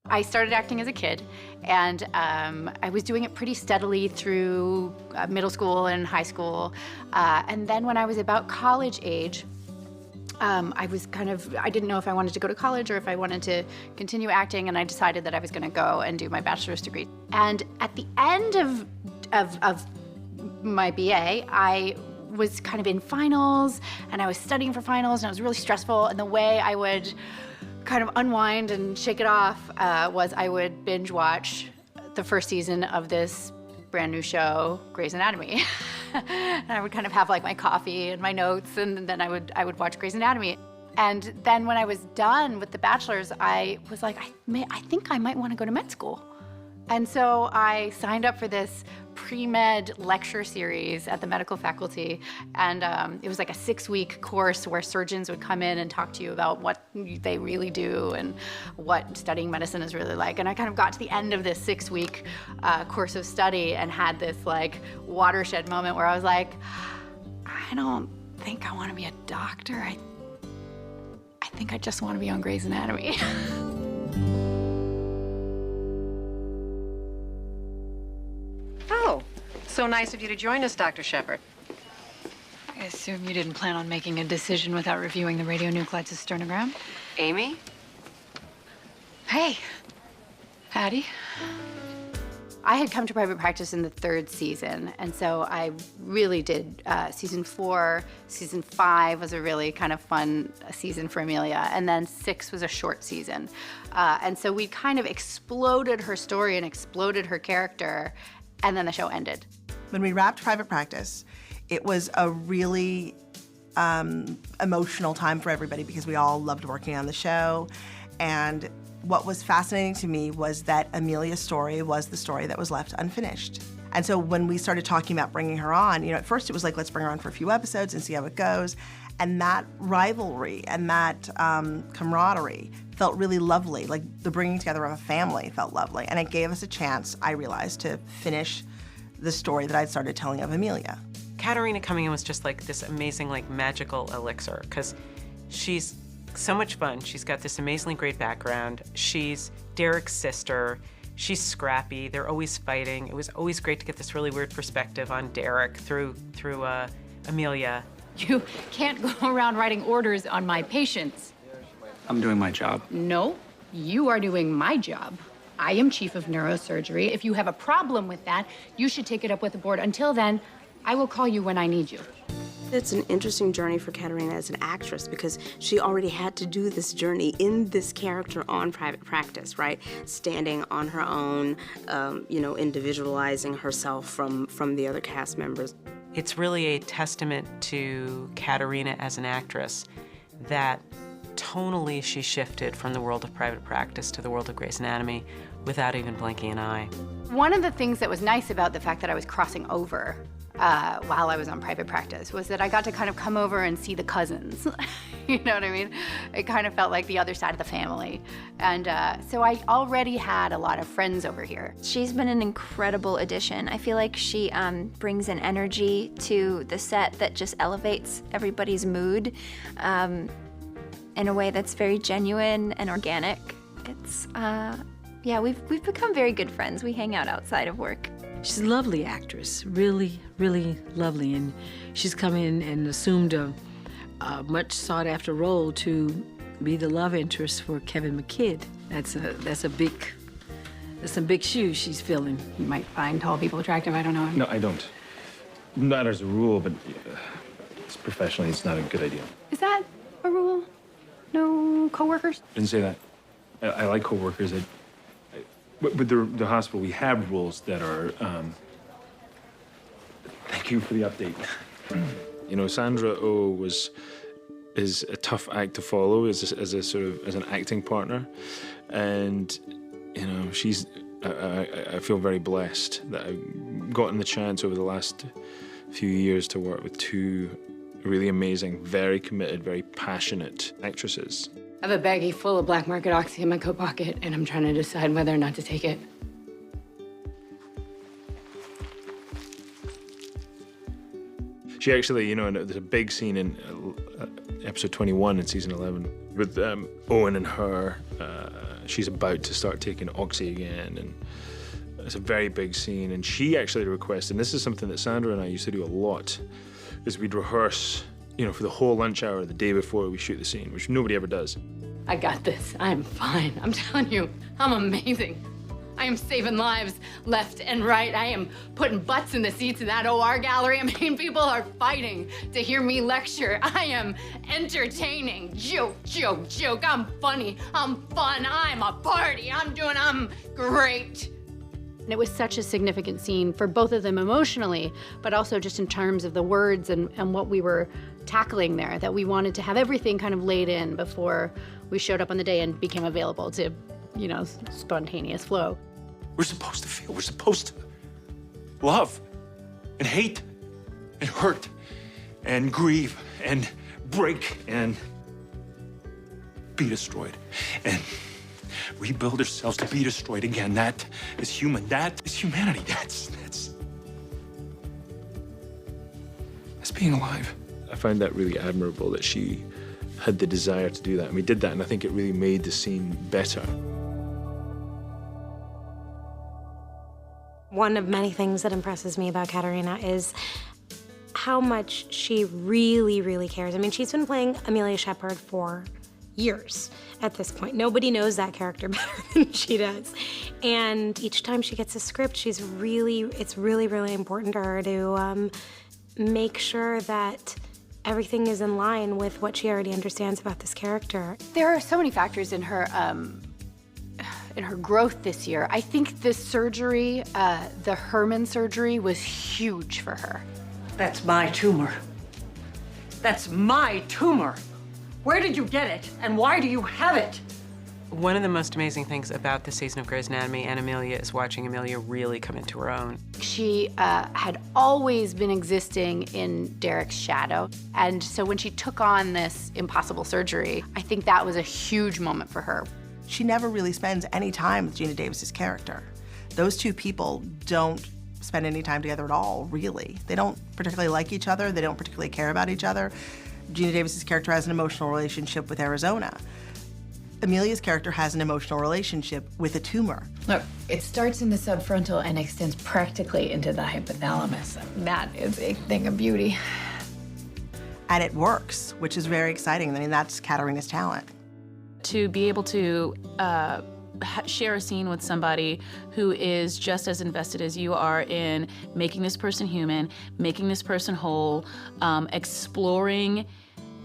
I started acting as a kid, and I was doing it pretty steadily through middle school and high school. And then when I was about college age, I didn't know if I wanted to go to college or if I wanted to continue acting, and I decided that I was gonna go and do my bachelor's degree. And at the end of my BA, I was kind of in finals, and I was studying for finals, and it was really stressful, and the way I would kind of unwind and shake it off was I would binge watch the first season of this brand new show, Grey's Anatomy. And I would kind of have like my coffee and my notes, and then I would watch Grey's Anatomy. And then when I was done with the bachelor's, I was like, I think I might want to go to med school. And so I signed up for this pre-med lecture series at the medical faculty, and it was like a 6-week course where surgeons would come in and talk to you about what they really do and what studying medicine is really like. And I kind of got to the end of this 6-week course of study and had this like watershed moment where I was like, I don't think I want to be a doctor. I think I just want to be on Grey's Anatomy. Oh, so nice of you to join us, Dr. Shepard. I assume you didn't plan on making a decision without reviewing the radionuclide cystonogram? Amy? Hey, Patty. I had come to private practice in the 3rd season, and so I really did season 4. Season 5 was a really kind of fun season for Amelia, and then 6 was a short season. And so we kind of exploded her story and exploded her character, and then the show ended. When we wrapped private practice, it was a really emotional time for everybody because we all loved working on the show. And what was fascinating to me was that Amelia's story was the story that was left unfinished. And so when we started talking about bringing her on, at first it was like, let's bring her on for a few episodes and see how it goes. And that rivalry and that camaraderie felt really lovely. Like the bringing together of a family felt lovely. And it gave us a chance, I realized, to finish the story that I'd started telling of Amelia. Caterina coming in was just like this amazing, like magical elixir, because she's so much fun. She's got this amazingly great background. She's Derek's sister. She's scrappy. They're always fighting. It was always great to get this really weird perspective on Derek through Amelia. You can't go around writing orders on my patients. I'm doing my job. No, you are doing my job. I am chief of neurosurgery. If you have a problem with that, you should take it up with the board. Until then, I will call you when I need you. It's an interesting journey for Caterina as an actress because she already had to do this journey in this character on private practice, right? Standing on her own, individualizing herself from the other cast members. It's really a testament to Caterina as an actress that tonally she shifted from the world of private practice to the world of Grey's Anatomy without even blinking an eye. One of the things that was nice about the fact that I was crossing over while I was on private practice was that I got to kind of come over and see the cousins. You know what I mean? It kind of felt like the other side of the family. And so I already had a lot of friends over here. She's been an incredible addition. I feel like she brings an energy to the set that just elevates everybody's mood in a way that's very genuine and organic. It's, yeah, we've become very good friends. We hang out outside of work. She's a lovely actress, really, really lovely, and she's come in and assumed a much sought-after role to be the love interest for Kevin McKidd. That's some big shoes she's filling. You might find tall people attractive, I don't know. No, I don't. Not as a rule, but professionally, it's not a good idea. Is that a rule? No coworkers? Didn't say that. I like coworkers. With the hospital, we have rules that are, thank you for the update. Sandra Oh is a tough act to follow as an acting partner. And, I feel very blessed that I've gotten the chance over the last few years to work with 2 really amazing, very committed, very passionate actresses. I have a baggie full of black market oxy in my coat pocket, and I'm trying to decide whether or not to take it. She actually, there's a big scene in episode 21 in season 11 with Owen and her she's about to start taking Oxy again, and it's a very big scene. And she actually requested, and this is something that Sandra and I used to do a lot, is we'd rehearse, you know, for the whole lunch hour the day before we shoot the scene, which nobody ever does. I got this. I'm fine. I'm telling you, I'm amazing. I am saving lives left and right. I am putting butts in the seats in that OR gallery. I mean, people are fighting to hear me lecture. I am entertaining. Joke, joke, joke. I'm funny. I'm fun. I'm a party. I'm great. And it was such a significant scene for both of them emotionally, but also just in terms of the words and what we were tackling there, that we wanted to have everything kind of laid in before we showed up on the day and became available to, you know, spontaneous flow. We're supposed to feel, we're supposed to love and hate and hurt and grieve and break and be destroyed and rebuild ourselves to be destroyed again. That is human. That is humanity. That's being alive. I found that really admirable that she had the desire to do that. And we did that, and I think it really made the scene better. One of many things that impresses me about Caterina is how much she really, really cares. I mean, she's been playing Amelia Shepherd for years at this point. Nobody knows that character better than she does. And each time she gets a script, it's really, really important to her to make sure that everything is in line with what she already understands about this character. There are so many factors in her growth this year. I think this surgery, the Herman surgery, was huge for her. That's my tumor. That's my tumor. Where did you get it, and why do you have it? One of the most amazing things about this season of Grey's Anatomy and Amelia is watching Amelia really come into her own. She had always been existing in Derek's shadow, and so when she took on this impossible surgery, I think that was a huge moment for her. She never really spends any time with Gina Davis's character. Those two people don't spend any time together at all, really. They don't particularly like each other. They don't particularly care about each other. Gina Davis's character has an emotional relationship with Arizona. Amelia's character has an emotional relationship with a tumor. Look, it starts in the subfrontal and extends practically into the hypothalamus. That is a thing of beauty. And it works, which is very exciting. I mean, that's Caterina's talent. To be able to share a scene with somebody who is just as invested as you are in making this person human, making this person whole, exploring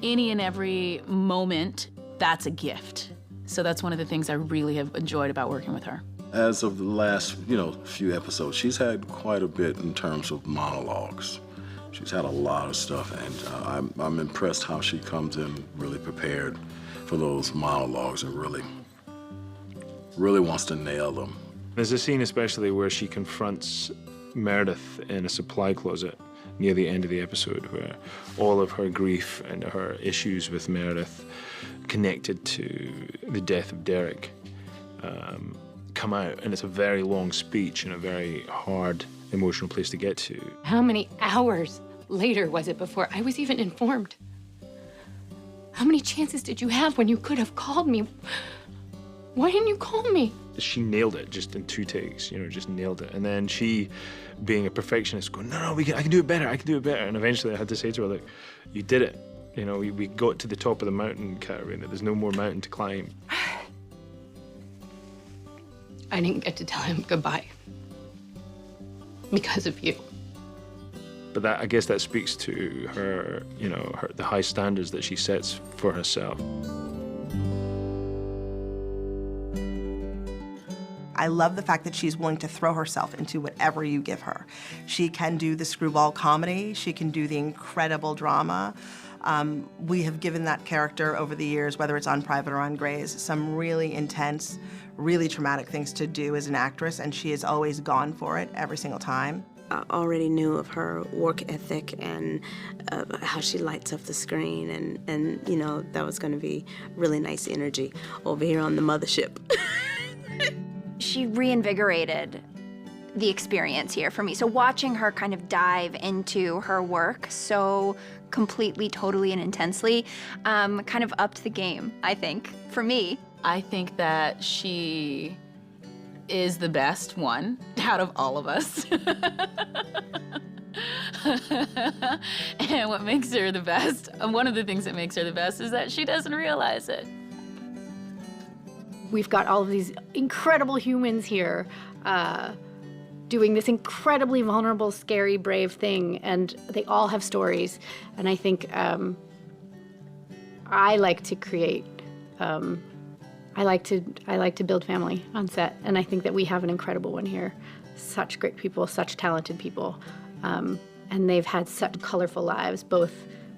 any and every moment, that's a gift. So that's one of the things I really have enjoyed about working with her. As of the last, few episodes, she's had quite a bit in terms of monologues. She's had a lot of stuff, and I'm impressed how she comes in really prepared for those monologues and really wants to nail them. There's a scene especially where she confronts Meredith in a supply closet near the end of the episode, where all of her grief and her issues with Meredith connected to the death of Derek come out, and it's a very long speech and a very hard emotional place to get to. How many hours later was it before I was even informed? How many chances did you have when you could have called me? Why didn't you call me? She nailed it just in 2 takes, just nailed it. And then she, being a perfectionist, going, no, I can do it better, I can do it better. And eventually I had to say to her, look, you did it. We got to the top of the mountain, Caterina. There's no more mountain to climb. I didn't get to tell him goodbye because of you. But I guess that speaks to her, the high standards that she sets for herself. I love the fact that she's willing to throw herself into whatever you give her. She can do the screwball comedy. She can do the incredible drama. We have given that character over the years, whether it's on Private or on Grey's, some really intense, really traumatic things to do as an actress, and she has always gone for it every single time. I already knew of her work ethic and how she lights up the screen, and that was going to be really nice energy over here on the mothership. She reinvigorated the experience here for me. So watching her kind of dive into her work so completely, totally, and intensely kind of upped the game, I think, for me. I think that she is the best one out of all of us. And what makes her the best, one of the things that makes her the best is that she doesn't realize it. We've got all of these incredible humans here doing this incredibly vulnerable, scary, brave thing, and they all have stories. And I think I like to create, I like to build family on set, and I think that we have an incredible one here. Such great people, such talented people, and they've had such colorful lives, both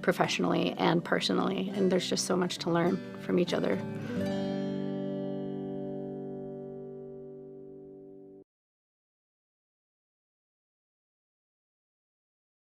professionally and personally, and there's just so much to learn from each other.